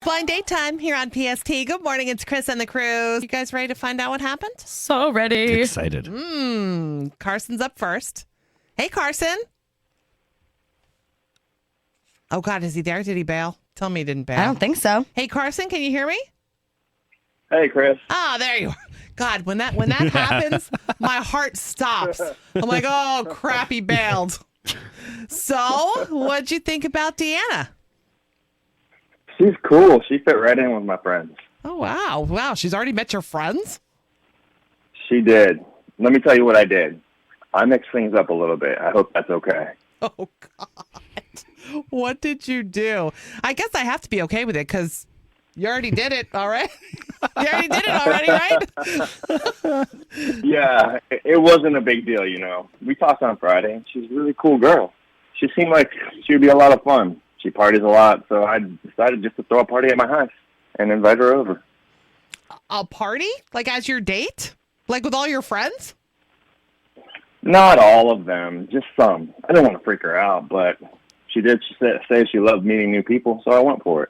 Blind date time here on PST. Good morning. It's Chris and the crew. You guys ready to find out what happened? So ready. Excited. Carson's up first. Hey, Carson. Oh, God. Is he there? Did he bail? Tell me he didn't bail. I don't think so. Hey, Carson, can you hear me? Hey, Chris. Ah, there you are. God, when that happens, my heart stops. I'm like, oh, crap, he bailed. So, what'd you think about Deanna? She's cool. She fit right in with my friends. Oh, wow. Wow, she's already met your friends? She did. Let me tell you what I did. I mixed things up a little bit. I hope that's okay. Oh, God. What did you do? I guess I have to be okay with it because you already did it, all right? You already did it already, right? Yeah, it wasn't a big deal, you know. We talked on Friday. She's a really cool girl. She seemed like she would be a lot of fun. She parties a lot, so I decided just to throw a party at my house and invite her over. A party? Like as your date? Like with all your friends? Not all of them, just some. I didn't want to freak her out, but she did say she loved meeting new people, so I went for it.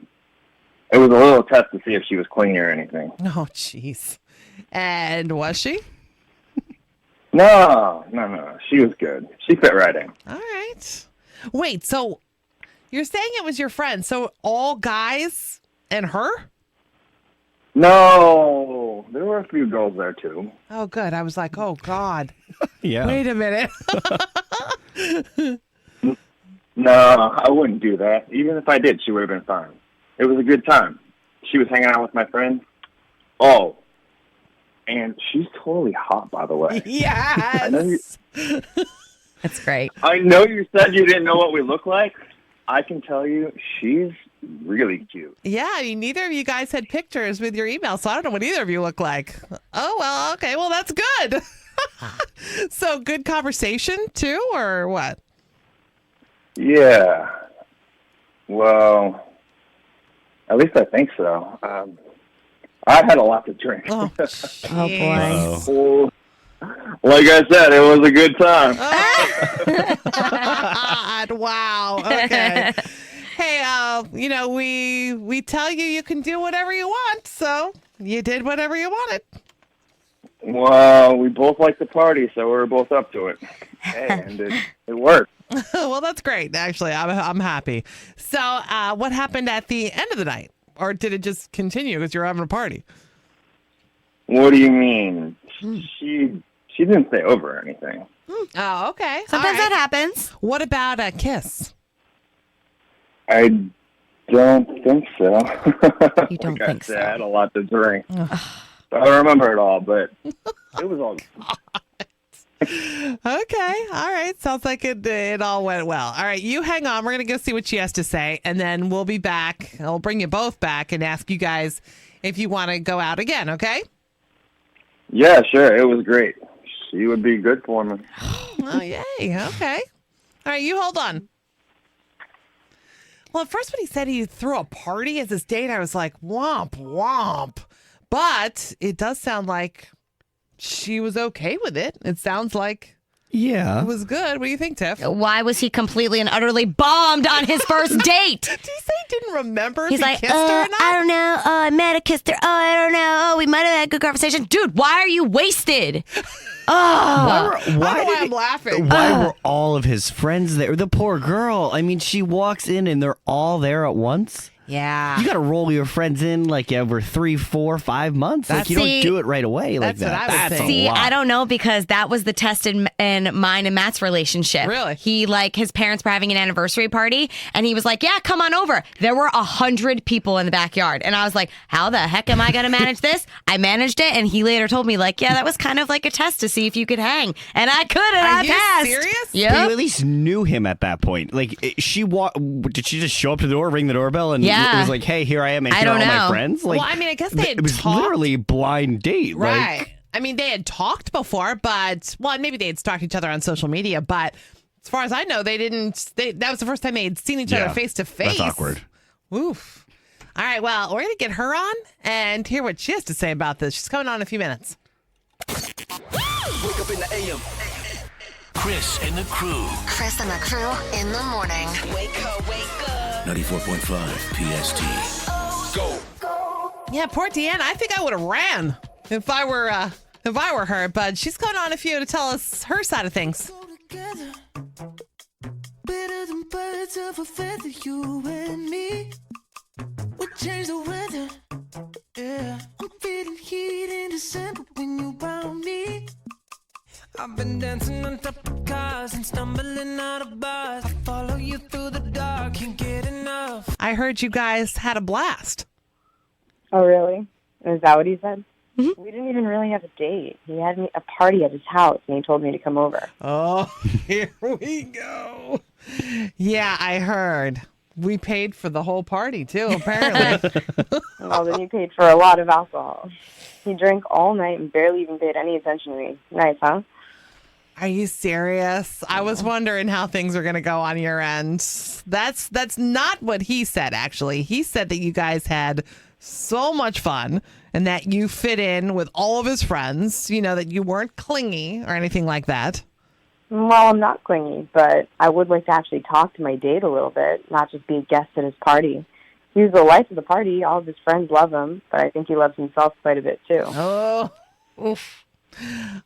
It was a little test to see if she was clingy or anything. Oh, jeez. And was she? No. She was good. She fit right in. All right. Wait, so you're saying it was your friend, so all guys and her? No, there were a few girls there, too. Oh, good. I was like, oh, God. Yeah. Wait a minute. No, I wouldn't do that. Even if I did, she would have been fine. It was a good time. She was hanging out with my friend. Oh, and she's totally hot, by the way. Yes. I know you, That's great. I know you said you didn't know what we look like. I can tell you, she's really cute. Yeah, I mean, neither of you guys had pictures with your email, so I don't know what either of you look like. Oh, well, okay. Well, that's good. So good conversation, too, or what? Yeah. Well, at least I think so. I had a lot to drink. Oh, Oh, jeez. boy. Like I said, it was a good time. Wow. Okay. Hey, we tell you can do whatever you want, so you did whatever you wanted. Well, we both like to party, so we were both up to it. And it worked. Well, that's great. Actually, I'm happy. So, what happened at the end of the night, or did it just continue because you were having a party? What do you mean? She didn't stay over or anything. Oh, okay. Sometimes that happens. What about a kiss? I don't think so. You don't Like think I so. said, I had a lot to drink. So I don't remember it all, but it was all good. Okay. All right. Sounds like it all went well. All right. You hang on. We're going to go see what she has to say, and then we'll be back. I'll bring you both back and ask you guys if you want to go out again, okay? Yeah, sure. It was great. She would be good for me. Oh, yay. Okay. All right. You hold on. Well, at first when he said he threw a party as his date, I was like, womp, womp. But it does sound like she was okay with it. It sounds like Yeah. it was good. What do you think, Tiff? Why was he completely and utterly bombed on his first date? Did he say he didn't remember He's if he like, kissed her or not? I don't know. Oh, I met her, kissed her. Oh, I don't know. Oh, we might have had a good conversation. Dude, why are you wasted? Oh. Why I'm laughing. Why were all of his friends there? The poor girl. I mean, she walks in and they're all there at once. Yeah. You got to roll your friends in like over 3, 4, 5 months. Like you See, don't do it right away like that's what that. I would That's think. a See, lot. I don't know because that was the test in mine and Matt's relationship. Really? He, his parents were having an anniversary party and he was like, yeah, come on over. There were 100 people in the backyard. And I was like, how the heck am I going to manage this? I managed it. And he later told me yeah, that was kind of like a test to see if you could hang. And I could and Are I you passed. serious? But you Yeah. at least knew him at that point. Like, did she just show up to the door, ring the doorbell, and Yeah. it was like, hey, here I am, and I here are don't all my know. friends? Like, Well, I mean, I guess they had it was talked. literally a blind date. Right. Like, I mean, they had talked before, but, well, maybe they had stalked each other on social media, but as far as I know, they didn't. That was the first time they had seen each other Yeah, face to face. that's awkward. Oof. All right, well, we're going to get her on and hear what she has to say about this. She's coming on in a few minutes. Wake up in the AM. Chris and the crew. Chris and the crew in the morning. Wake up. 94.5 PST. Go. Yeah, poor Deanna. I think I would have ran if I were her. But she's coming on a few to tell us her side of things. Better than birds of a feather, you and me. We change the weather. Yeah, I'm feeling heat in December when you found me. I've been dancing on top of cars and stumbling out of bars. I follow you through the dark, can't get enough. I heard you guys had a blast. Oh, really? Is that what he said? Mm-hmm. We didn't even really have a date. He had me a party at his house, and he told me to come over. Oh, here we go. Yeah, I heard. We paid for the whole party, too, apparently. Well, then you paid for a lot of alcohol. He drank all night and barely even paid any attention to me. Nice, huh? Are you serious? I was wondering how things are going to go on your end. That's not what he said, actually. He said that you guys had so much fun and that you fit in with all of his friends, you know, that you weren't clingy or anything like that. Well, I'm not clingy, but I would like to actually talk to my date a little bit, not just be a guest at his party. He's the life of the party. All of his friends love him, but I think he loves himself quite a bit, too. Oh, oof.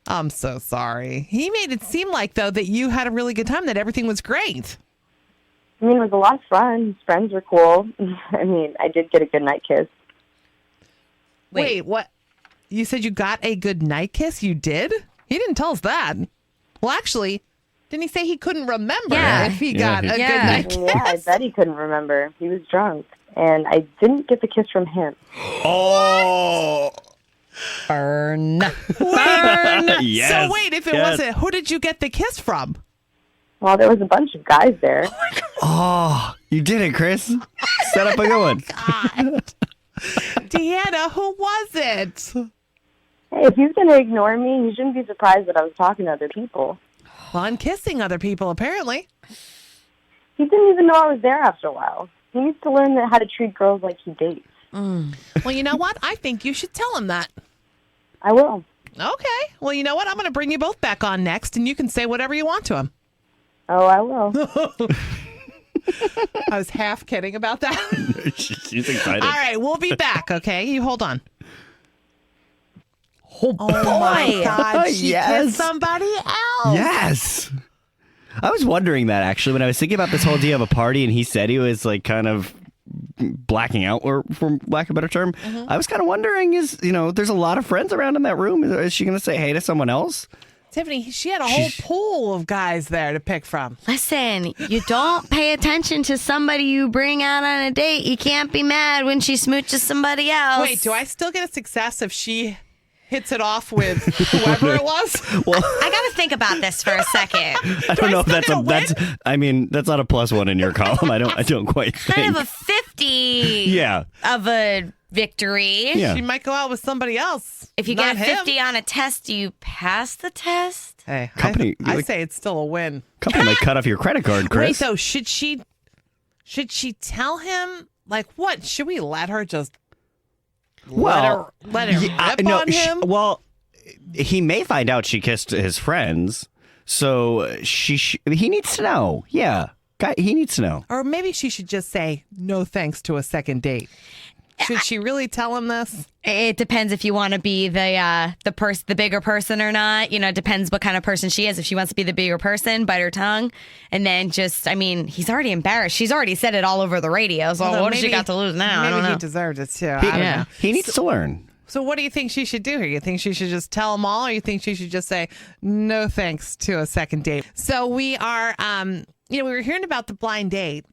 I'm so sorry. He made it seem like, though, that you had a really good time, that everything was great. I mean, it was a lot of fun. His friends were cool. I mean, I did get a good night kiss. Wait, what? You said you got a good night kiss? You did? He didn't tell us that. Well, actually, didn't he say he couldn't remember if he got a good night kiss? Yeah, I bet he couldn't remember. He was drunk. And I didn't get the kiss from him. Oh! Burn. Burn! Yes. So wait, if it wasn't, who did you get the kiss from? Well, there was a bunch of guys there. Oh, you did it, Chris. Set up a good one. God. Deanna, who was it? Hey, if he's going to ignore me, he shouldn't be surprised that I was talking to other people. Well, I'm kissing other people, apparently. He didn't even know I was there after a while. He needs to learn how to treat girls like he dates. Well, you know what? I think you should tell him that. I will. Okay. Well, you know what? I'm going to bring you both back on next, and you can say whatever you want to him. Oh, I will. I was half kidding about that. She's excited. All right, we'll be back, okay? You hold on. Oh, my God, she Yes. kissed somebody else. Yes. I was wondering that, actually, when I was thinking about this whole idea of a party, and he said he was, like, kind of blacking out, or for lack of a better term. I was kind of wondering, there's a lot of friends around in that room. Is she going to say hey to someone else? Tiffany, she had a whole pool of guys there to pick from. Listen, you don't pay attention to somebody you bring out on a date. You can't be mad when she smooches somebody else. Wait, do I still get a success if she hits it off with whoever it was? Well, I got to think about this for a second. I don't know if that's win? that's not a +1 in your column. I don't quite think. Kind of a 50 Yeah. of a victory. Yeah. She might go out with somebody else. If you not get a him. 50 on a test, do you pass the test? Hey, Company- I say it's still a win. Company might cut off your credit card, Chris. Wait, though, should she tell him, what? Should we let her just let it rip on him? Well, he may find out she kissed his friends, so he needs to know. Yeah, he needs to know. Or maybe she should just say no thanks to a second date. Should she really tell him this? It depends if you want to be the bigger person or not. It depends what kind of person she is. If she wants to be the bigger person, bite her tongue, and then he's already embarrassed. She's already said it all over the radio. So Although what has she got to lose now? I don't Maybe know. he deserved it too. I don't know. He needs to learn. So what do you think she should do here? You think she should just tell them all, or you think she should just say no thanks to a second date? So we are, we were hearing about the blind date.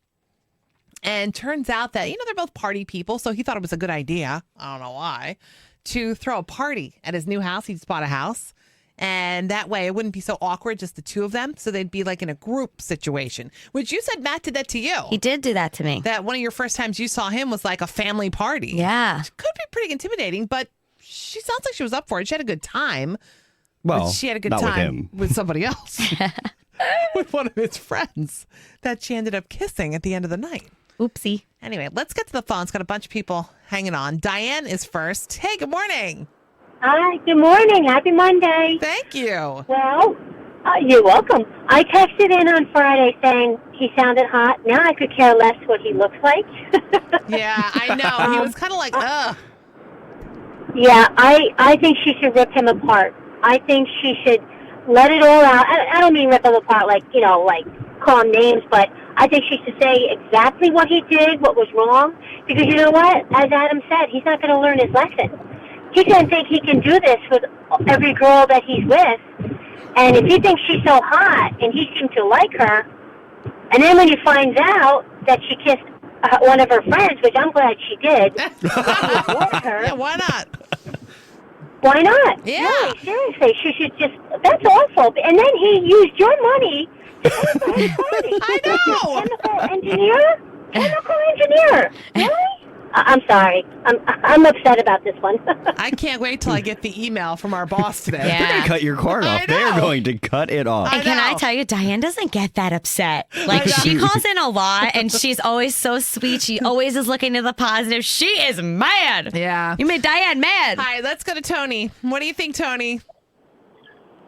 And turns out that, they're both party people. So he thought it was a good idea. I don't know why. To throw a party at his new house. He just bought a house. And that way it wouldn't be so awkward, just the two of them. So they'd be like in a group situation, which you said Matt did that to you. He did do that to me. That one of your first times you saw him was like a family party. Yeah. Which could be pretty intimidating, but she sounds like she was up for it. She had a good time. Well, But she had a good not with time him. with somebody else. With one of his friends that she ended up kissing at the end of the night. Oopsie. Anyway, let's get to the phone. It's got a bunch of people hanging on. Diane is first. Hey, good morning. Hi, good morning. Happy Monday. Thank you. Well, you're welcome. I texted in on Friday saying he sounded hot. Now I could care less what he looks like. Yeah, I know. He was kind of like, ugh. Yeah, I think she should rip him apart. I think she should let it all out. I don't mean rip him apart like, like call him names, but I think she should say exactly what he did, what was wrong. Because you know what? As Adam said, he's not going to learn his lesson. He's going to think he can do this with every girl that he's with. And if he thinks she's so hot and he seemed to like her, and then when he finds out that she kissed one of her friends, which I'm glad she did, her, Yeah, why not? why not? Yeah. No, seriously, she should just, that's awful. And then he used your money to pay for his party. I know. Chemical engineer? Really? I'm sorry. I'm upset about this one. I can't wait till I get the email from our boss today. Yeah. They're going to cut your card I off. They're know. going to cut it off. And can I know. tell you, Diane doesn't get that upset. Like, she calls in a lot, and she's always so sweet. She always is looking to the positive. She is mad. Yeah. You made Diane mad. All right, let's go to Tony. What do you think, Tony?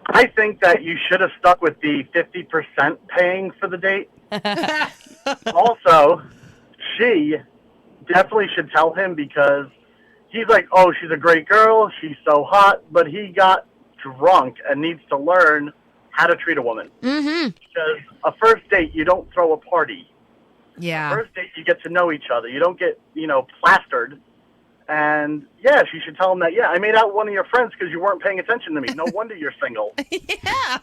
I think that you should have stuck with the 50% paying for the date. Also, she definitely should tell him, because he's like, oh, she's a great girl, she's so hot, but he got drunk and needs to learn how to treat a woman. Mm-hmm. Because a first date, you don't throw a party. Yeah. First date, you get to know each other. You don't get, plastered. And, yeah, she should tell him that, yeah, I made out with one of your friends because you weren't paying attention to me. No wonder you're single. Yeah.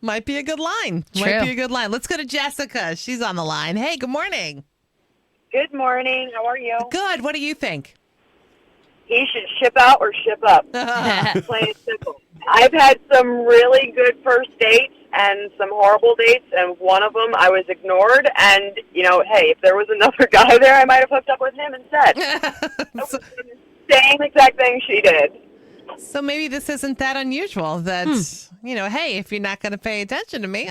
Might be a good line. True. Might be a good line. Let's go to Jessica. She's on the line. Hey, good morning. Good morning. How are you? Good. What do you think? He should ship out or ship up. Plain and simple. I've had some really good first dates and some horrible dates, and one of them I was ignored. And, hey, if there was another guy there, I might have hooked up with him instead. so, Same exact thing she did. so maybe this isn't that unusual that, hey, if you're not going to pay attention to me,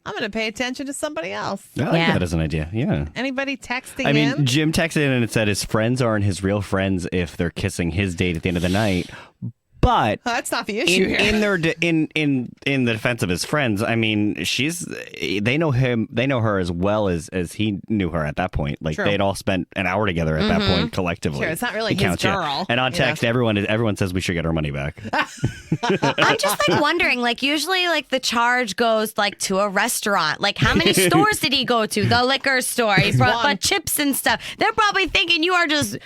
I'm going to pay attention to somebody else. I like that as an idea. Yeah. Anybody texting I mean, in? Jim texted in and it said his friends aren't his real friends if they're kissing his date at the end of the night. But That's not the issue here. in their in the defense of his friends, I mean, they know her as well as he knew her at that point. Like True. they'd all spent an hour together at that point collectively. Sure, it's not really It his counts, yeah. girl, And on you know. text, everyone says we should get our money back. I'm just wondering, usually the charge goes to a restaurant. How many stores did he go to? The liquor store. He brought One. chips and stuff. They're probably thinking you are just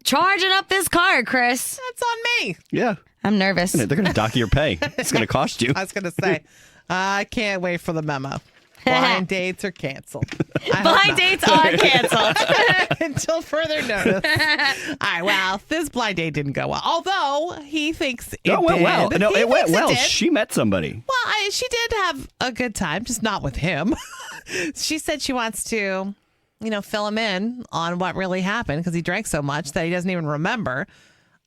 charging up this card, Chris. That's on me. Yeah. I'm nervous. They're going to dock your pay. It's going to cost you. I was going to say, I can't wait for the memo. Blind dates are canceled. Blind dates are canceled. Until further notice. All right, well, this blind date didn't go well. Although he thinks it No, it went did. well. No, He it went thinks well. did. She met somebody. Well, she did have a good time, just not with him. She said she wants to, fill him in on what really happened because he drank so much that he doesn't even remember.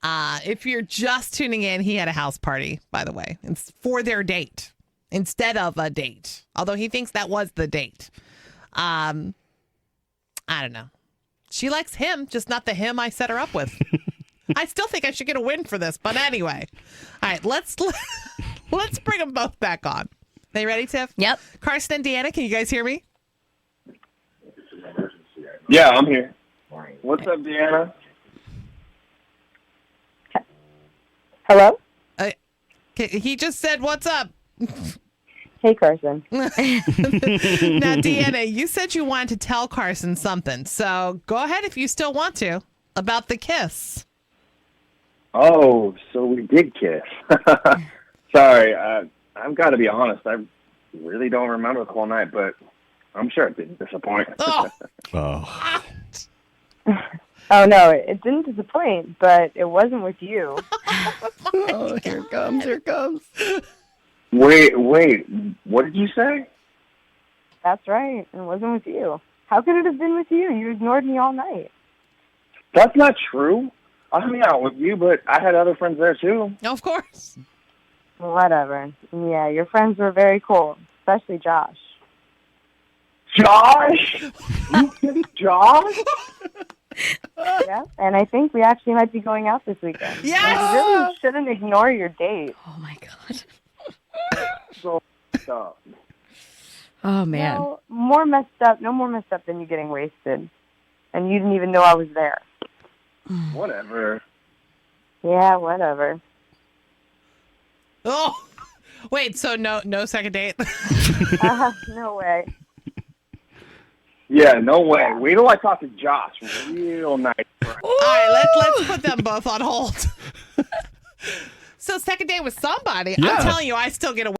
If you're just tuning in, he had a house party, by the way, for their date instead of a date. Although he thinks that was the date. I don't know. She likes him, just not the him I set her up with. I still think I should get a win for this, but anyway. All right, let's bring them both back on. They ready, Tiff? Yep. Carson and Deanna, can you guys hear me? Yeah, I'm here. What's up, Deanna? Hello? He just said, what's up? Hey, Carson. Now, Deanna, you said you wanted to tell Carson something. So go ahead if you still want to about the kiss. Oh, so we did kiss. Sorry, I've got to be honest. I really don't remember the whole night, but I'm sure it didn't disappoint. Oh, Oh. Oh, no, it didn't disappoint, but it wasn't with you. Oh, here it comes. Here it comes. Wait, what did you say? That's right. It wasn't with you. How could it have been with you? You ignored me all night. That's not true. I hung out with you, but I had other friends there too. of course. Whatever. Yeah, your friends were very cool, especially Josh. Josh? You kissed Josh? Yeah, and I think we actually might be going out this weekend. Yes! And you really shouldn't ignore your date. Oh, my God. So, stop. Oh, man. No more messed up than you getting wasted. And you didn't even know I was there. Whatever. Yeah, whatever. Oh, wait. So no second date. No way. Yeah, no way. Wait till I talk to Josh. Real nice. All right, let's put them both on hold. So second date with somebody. Yeah. I'm telling you, I still get a